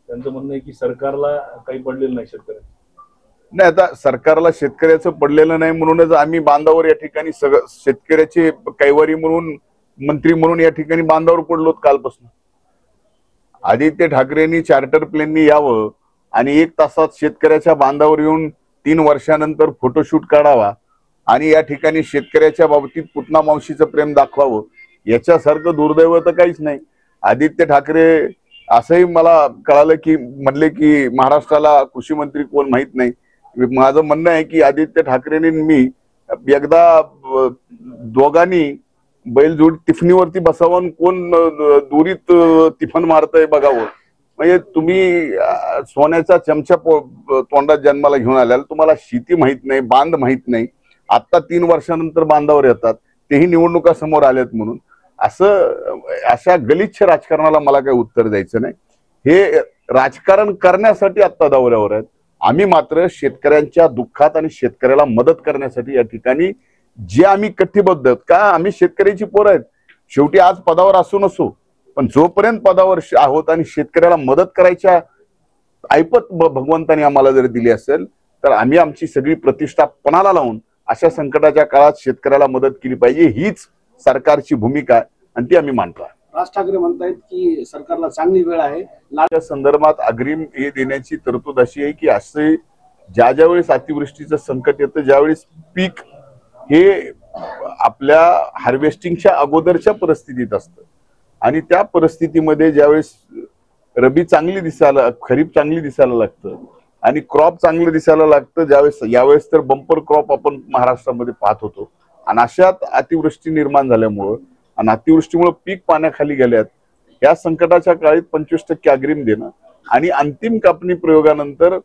त्यांचं म्हणणं आहे की सरकारला काही पडलेलं नाही शेतकऱ्यांना. नाही, आता सरकारला शेतकऱ्याचं पडलेलं नाही म्हणूनच आम्ही बांधावर या ठिकाणी सगळं शेतकऱ्याचे कैवारी म्हणून मंत्री म्हणून या ठिकाणी बांधावर पडलो कालपासून. आदित्य ठाकरेंनी चार्टर प्लेननी यावं आणि 1 तासात शेतकऱ्याच्या बांधावर येऊन 3 वर्षानंतर फोटोशूट काढावा आणि या ठिकाणी शेतकऱ्याच्या बाबतीत पुतना मावशीचं प्रेम दाखवावं, याच्यासारखं दुर्दैव तर काहीच नाही. आदित्य ठाकरे असंही मला कळालं की म्हणले की महाराष्ट्राला कृषी मंत्री कोण माहित नाही. माझं म्हणणं आहे की आदित्य ठाकरेंनी मी एकदा दोघांनी बैलजोड टिफनीवरती बसावून कोण दुरीत टिफन मारतय बघावं. म्हणजे तुम्ही सोन्याचा चमचा तोंडात जन्माला घेऊन आल्याला तुम्हाला शेती माहित नाही, बांध माहित नाही. आता 3 वर्षानंतर बांधावर येतात, तेही निवडणुका समोर आल्यात म्हणून. अशा गलिच्छ राजकारणाला मला काही उत्तर द्यायचं नाही. हे राजकारण करण्यासाठी आता दौऱ्यावर आहेत. आम्ही मात्र शेतकऱ्यांच्या दुःखात आणि शेतकऱ्याला मदत करण्यासाठी या ठिकाणी जे आम्ही कटिबद्ध आहोत. का आम्ही शेतकऱ्याची पोरं आहेत. शेवटी आज पदावर असू नसू, पण जोपर्यंत पदावर आहोत आणि शेतकऱ्याला मदत करायच्या ऐपत भगवंतानी आम्हाला जर दिली असेल तर आम्ही आमची सगळी प्रतिष्ठा पणाला लावून अशा संकटाच्या काळात शेतकऱ्याला मदत केली पाहिजे, हीच सरकारची भूमिका आहे आणि ती आम्ही मांडतो. राज ठाकरे म्हणतायत की सरकारला चांगली वेळ आहे. या संदर्भात अग्रिम हे देण्याची तरतूद अशी आहे की असे ज्या वेळेस अतिवृष्टीचं संकट येतं, ज्यावेळेस पीक हे आपल्या हार्वेस्टिंगच्या अगोदरच्या परिस्थितीत असतं आणि त्या परिस्थितीमध्ये ज्यावेळेस रबी चांगली दिसायला, खरीप चांगली दिसायला लागतं आणि क्रॉप चांगलं दिसायला लागतं, यावेळेस तर बंपर क्रॉप आपण महाराष्ट्रामध्ये पाहत होतो. आणि अशात अतिवृष्टी निर्माण झाल्यामुळं आणि अतिवृष्टीमुळे पीक पाण्याखाली गेल्यात. या संकटाच्या काळात 25% अग्रिम देणं आणि अंतिम कापणी प्रयोगानंतर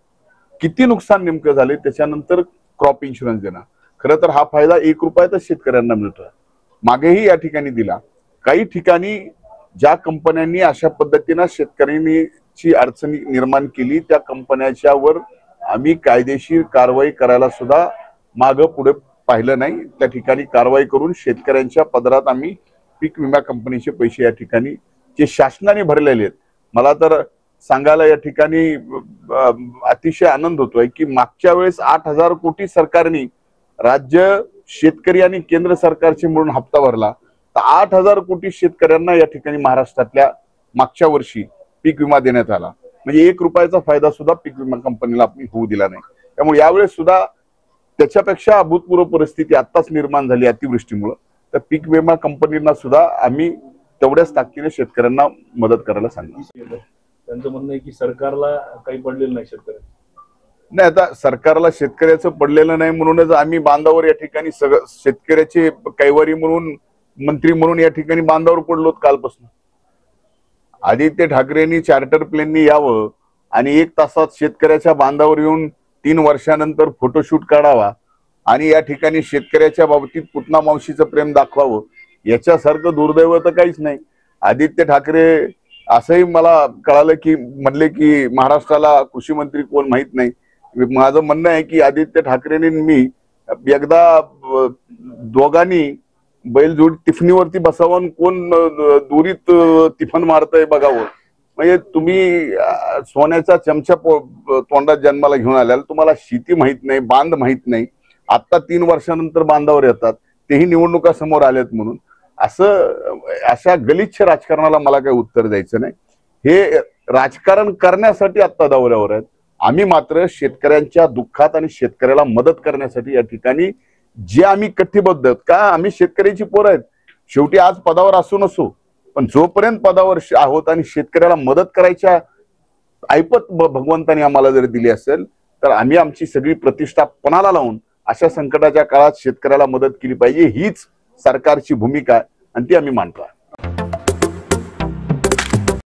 किती नुकसान नेमकं झाले त्याच्यानंतर क्रॉप इन्शुरन्स देणं. खरं तर हा फायदा 1 रुपयातच शेतकऱ्यांना मिळतोय. मागेही या ठिकाणी दिला. काही ठिकाणी ज्या कंपन्यांनी अशा पद्धतीनं शेतकऱ्यांची अडचणी निर्माण केली त्या कंपन्यांच्या वर आम्ही कायदेशीर कारवाई करायला सुद्धा मागं पुढे पाहिलं नाही. त्या ठिकाणी कारवाई करून शेतकऱ्यांच्या पदरात आम्ही पीक विमा कंपनीचे पैसे या ठिकाणी जे शासनाने भरलेले आहेत. मला तर सांगायला या ठिकाणी अतिशय आनंद होतोय की मागच्या वेळेस 8,000 कोटी सरकारने राज्य शेतकरी आणि केंद्र सरकारचे मिळून हप्ता भरला, तर 8,000 कोटी शेतकऱ्यांना या ठिकाणी महाराष्ट्रातल्या मागच्या वर्षी पीक विमा देण्यात आला. म्हणजे 1 रुपयाचा फायदा सुद्धा पीक विमा कंपनीला आपण होऊ दिला नाही. त्यामुळे यावेळेस सुद्धा त्याच्यापेक्षा अभूतपूर्व परिस्थिती आत्ताच निर्माण झाली अतिवृष्टीमुळे. तर पीक विमा कंपनींना सुद्धा आम्ही तेवढ्याच ताकदीने शेतकऱ्यांना मदत करायला सांगितलं. त्यांचं म्हणणं आहे की सरकारला काही पडलेलं नाही शेतकऱ्यांना. नाही, आता सरकारला शेतकऱ्याचं पडलेलं नाही म्हणूनच आम्ही बांधावर या ठिकाणी सगळं शेतकऱ्याचे कैवारी म्हणून मंत्री म्हणून या ठिकाणी बांधावर पडलो कालपासून. आदित्य ठाकरेंनी चार्टर प्लेननी यावं आणि 1 तासात शेतकऱ्याच्या बांधावर येऊन 3 वर्षानंतर फोटोशूट काढावा आणि या ठिकाणी शेतकऱ्याच्या बाबतीत पुतना मावशीचं प्रेम दाखवावं, याच्यासारखं दुर्दैव तर काहीच नाही. आदित्य ठाकरे असंही मला कळालं की म्हणले की महाराष्ट्राला कृषी मंत्री कोण माहित नाही. माझं म्हणणं आहे की आदित्य ठाकरेंनी मी एकदा दोघांनी बैलजोड टिफनीवरती बसावून कोण दुरीत टिफन मारतय बघावं. म्हणजे तुम्ही सोन्याचा चमचा तोंडात जन्माला घेऊन आल्याला तुम्हाला शेती माहित नाही, बांध माहित नाही. आता 3 वर्षानंतर बांधावर येतात, तेही निवडणुका समोर आल्यात म्हणून. अशा गलिच्छ राजकारणाला मला काही उत्तर द्यायचं नाही. हे राजकारण करण्यासाठी आता दौऱ्यावर आहेत. आम्ही मात्र शेतकऱ्यांच्या दुःखात आणि शेतकऱ्याला मदत करण्यासाठी या ठिकाणी जे आम्ही कटिबद्ध आहोत. का आम्ही शेतकऱ्याची पोरं आहेत. शेवटी आज पदावर असू नसू, पण जोपर्यंत पदावर आहोत आणि शेतकऱ्याला मदत करायच्या ऐपत भगवंतानी आम्हाला जर दिली असेल तर आम्ही आमची सगळी प्रतिष्ठा पणाला लावून अशा संकटाच्या काळात शेतकऱ्याला मदत केली पाहिजे, हीच सरकारची भूमिका आहे आणि ती आम्ही मांडतो.